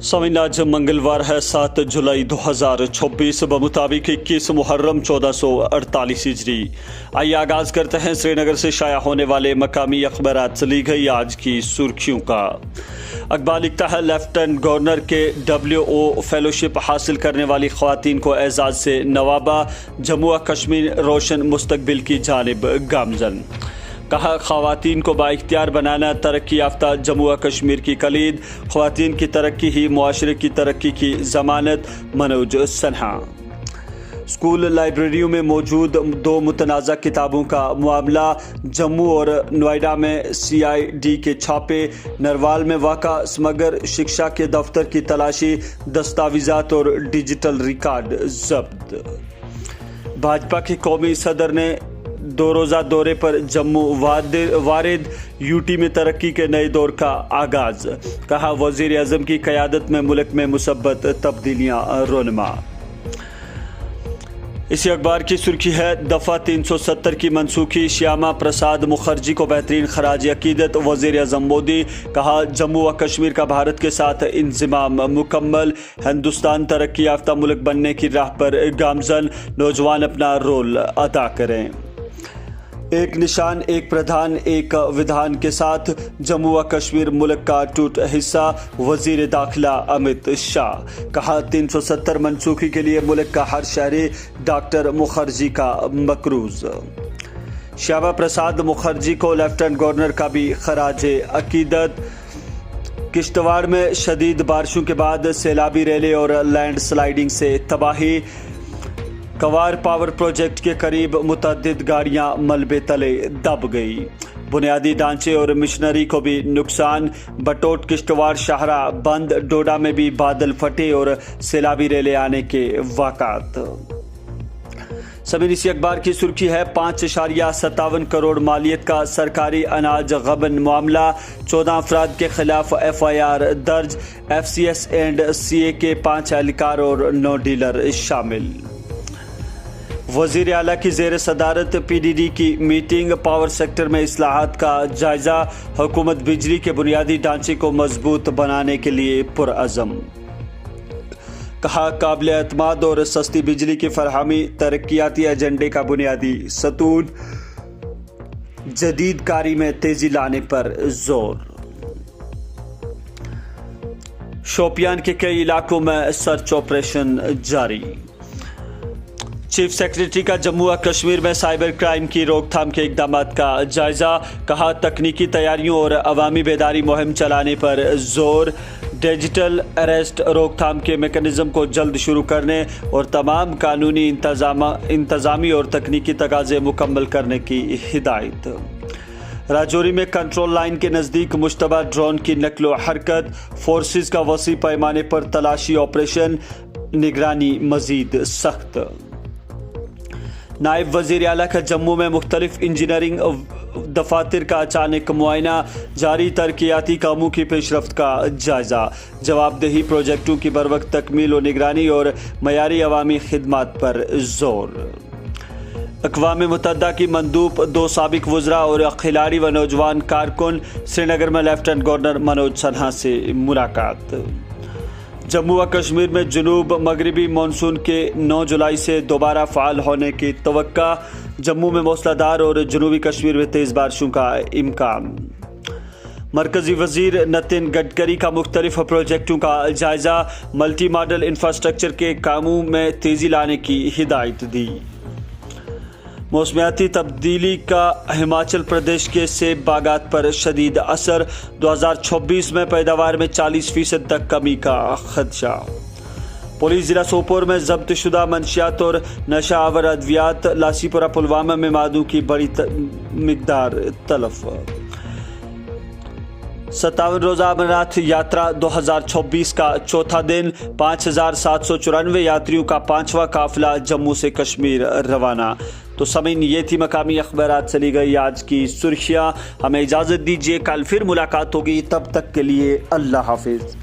سامعین، آج منگلوار ہے 7 جولائی 2026 بمطابق 21 محرم 1448 ہجری۔ آئیے آغاز کرتے ہیں سری نگر سے شائع ہونے والے مقامی اخبارات سے لی گئی آج کی سرخیوں کا۔ اخبار لکھتا ہے لیفٹیننٹ گورنر کے WO فیلوشپ حاصل کرنے والی خواتین کو اعزاز سے نوابہ، جموں و کشمیر روشن مستقبل کی جانب گامزن۔ کہا خواتین کو بااختیار بنانا ترقی یافتہ جموں و کشمیر کی کلید، خواتین کی ترقی ہی معاشرے کی ترقی کی ضمانت، منوج سنہا۔ اسکول لائبریریوں میں موجود 2 متنازع کتابوں کا معاملہ، جموں اور نوئیڈا میں CID کے چھاپے، نروال میں واقع سمگر شکشا کے دفتر کی تلاشی، دستاویزات اور ڈیجیٹل ریکارڈ ضبط۔ بھاجپا کے قومی صدر نے 2 روزہ دورے پر جموں وارد، UT میں ترقی کے نئے دور کا آغاز۔ کہا وزیر اعظم کی قیادت میں ملک میں مثبت تبدیلیاں رونما۔ اسی اخبار کی سرخی ہے دفعہ 370 کی منسوخی، شیاما پرساد مکھرجی کو بہترین خراج عقیدت، وزیر اعظم مودی۔ کہا جموں و کشمیر کا بھارت کے ساتھ انضمام مکمل، ہندوستان ترقی یافتہ ملک بننے کی راہ پر گامزن، نوجوان اپنا رول ادا کریں۔ ایک نشان، ایک پردھان، ایک ودھان کے ساتھ جموں و کشمیر ملک کا ٹوٹ حصہ، وزیر داخلہ امت شاہ۔ کہا 370 منسوخی کے لیے ملک کا ہر شہری ڈاکٹر مکھرجی کا مقروض۔ شیاما پرساد مکھرجی کو لیفٹیننٹ گورنر کا بھی خراج عقیدت۔ کشتواڑ میں شدید بارشوں کے بعد سیلابی ریلے اور لینڈ سلائیڈنگ سے تباہی، کوار پاور پروجیکٹ کے قریب متعدد گاڑیاں ملبے تلے دب گئی، بنیادی ڈھانچے اور مشنری کو بھی نقصان، بٹوٹ کشتواڑ شاہراہ بند، ڈوڈا میں بھی بادل پھٹے اور سیلابی ریلے آنے کے واقعات۔ سبھی اسی اخبار کی سرخی ہے 5.57 کروڑ مالیت کا سرکاری اناج غبن معاملہ، 14 افراد کے خلاف FIR درج، FCS اینڈ CA کے 5 اہلکار اور 9 ڈیلر شامل۔ وزیر اعلیٰ کی زیر صدارت PDD کی میٹنگ، پاور سیکٹر میں اصلاحات کا جائزہ، حکومت بجلی کے بنیادی ڈھانچے کو مضبوط بنانے کے لیے پرعزم۔ کہا قابل اعتماد اور سستی بجلی کی فراہمی ترقیاتی ایجنڈے کا بنیادی ستون، جدید کاری میں تیزی لانے پر زور۔ شوپیان کے کئی علاقوں میں سرچ آپریشن جاری۔ چیف سیکریٹری کا جموں و کشمیر میں سائبر کرائم کی روک تھام کے اقدامات کا جائزہ۔ کہا تکنیکی تیاریوں اور عوامی بیداری مہم چلانے پر زور، ڈیجیٹل اریسٹ روک تھام کے میکانزم کو جلد شروع کرنے اور تمام قانونی انتظامی اور تکنیکی تقاضے مکمل کرنے کی ہدایت۔ راجوری میں کنٹرول لائن کے نزدیک مشتبہ ڈرون کی نقل و حرکت، فورسز کا وسیع پیمانے پر تلاشی آپریشن، نگرانی مزید سخت۔ نائب وزیر اعلیٰ کا جموں میں مختلف انجینئرنگ دفاتر کا اچانک معائنہ، جاری ترقیاتی کاموں کی پیش رفت کا جائزہ، جواب دہی پروجیکٹوں کی بروقت تکمیل و نگرانی اور معیاری عوامی خدمات پر زور۔ اقوام متحدہ کی مندوب، 2 سابق وزراء اور کھلاڑی و نوجوان کارکن، سری نگر میں لیفٹیننٹ گورنر منوج سنہا سے ملاقات۔ جموں و کشمیر میں جنوب مغربی مانسون کے 9 جولائی سے دوبارہ فعال ہونے کی توقع، جموں میں موسلا دھار اور جنوبی کشمیر میں تیز بارشوں کا امکان۔ مرکزی وزیر نتن گڈکری کا مختلف پروجیکٹوں کا جائزہ، ملٹی ماڈل انفراسٹرکچر کے کاموں میں تیزی لانے کی ہدایت دی۔ موسمیاتی تبدیلی کا ہماچل پردیش کے سیب باغات پر شدید اثر، 2026 میں پیداوار میں 40% تک کمی کا خدشہ۔ پولیس ضلع سوپور میں ضبط شدہ منشیات اور نشہ آور ادویات، لاسی پورہ پلوامہ میں مادوں کی بڑی مقدار تلف۔ 57 روزہ امرناتھ یاترا 2026 کا چوتھا دن، 5794 یاتریوں کا 5واں قافلہ جموں سے کشمیر روانہ۔ تو سامعین، یہ تھی مقامی اخبارات سے لی گئی آج کی سرخیاں۔ ہمیں اجازت دیجیے، کل پھر ملاقات ہوگی، تب تک کے لیے اللہ حافظ۔